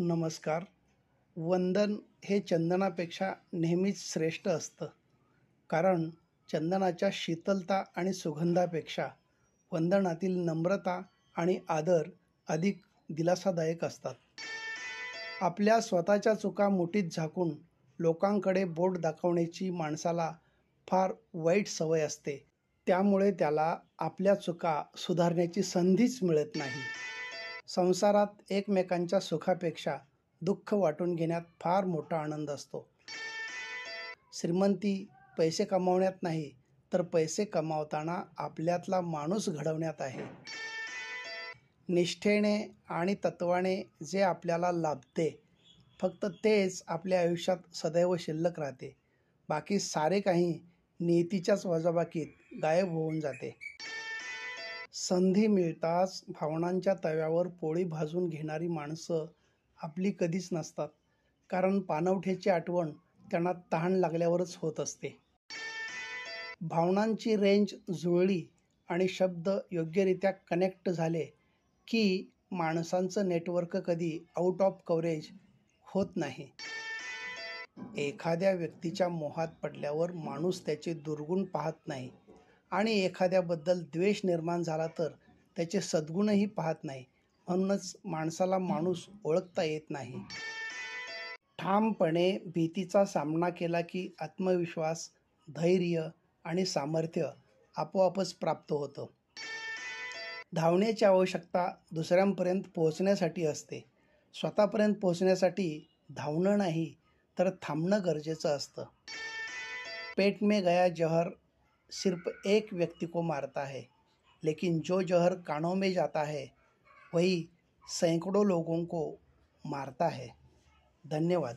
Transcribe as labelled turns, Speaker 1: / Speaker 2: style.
Speaker 1: नमस्कार. वंदन हे चंदनापेक्षा नेहमीच श्रेष्ठ असतं. कारण चंदनाच्या शीतलता आणि सुगंधापेक्षा वंदनातील नम्रता आणि आदर अधिक दिलासादायक असतात. आपल्या स्वतःच्या चुका मुठीत झाकून लोकांकडे बोट दाखवण्याची माणसाला फार वाईट सवय असते. त्यामुळे त्याला आपल्या चुका सुधारण्याची संधीच मिळत नाही. संसारात एकमेकांच्या सुखापेक्षा दुःख वाटून घेण्यात फार मोठा आनंद असतो. श्रीमंती पैसे कमावण्यात नाही, तर पैसे कमावताना आपल्यातला माणूस घडवण्यात आहे. निष्ठेने आणि तत्त्वाने जे आपल्याला लाभते, फक्त तेच आपल्या आयुष्यात सदैव शिल्लक राहते. बाकी सारे काही नियतीच्याच वजाबाकीत गायब होऊन जाते. संधी मिळताच भावनांच्या तव्यावर पोळी भाजून घेणारी माणसं आपली कधीच नसतात. कारण पाणवठ्याची आठवण त्यांना तहान लागल्यावरच होत असते. भावनांची रेंज जुळली आणि शब्द योग्यरित्या कनेक्ट झाले की माणसांचं नेटवर्क कधी आउट ऑफ कव्हरेज होत नाही. एखाद्या व्यक्तीच्या मोहात पडल्यावर माणूस त्याचे दुर्गुण पाहत नाही आणि एखाद्याबद्दल द्वेष निर्माण झाला तर त्याचे सद्गुणही पाहत नाही. म्हणूनच माणसाला माणूस ओळखता येत नाही. ठामपणे भीतीचा सामना केला की आत्मविश्वास, धैर्य आणि सामर्थ्य आपोआपच प्राप्त होतं. धावण्याची आवश्यकता दुसऱ्यांपर्यंत पोहोचण्यासाठी असते. स्वतःपर्यंत पोहोचण्यासाठी धावणं नाही, तर थांबणं गरजेचं असतं. पेट में गया जहर सिर्फ एक व्यक्ति को मारता है, लेकिन जो जहर कानों में जाता है वही सैकड़ों लोगों को मारता है. धन्यवाद.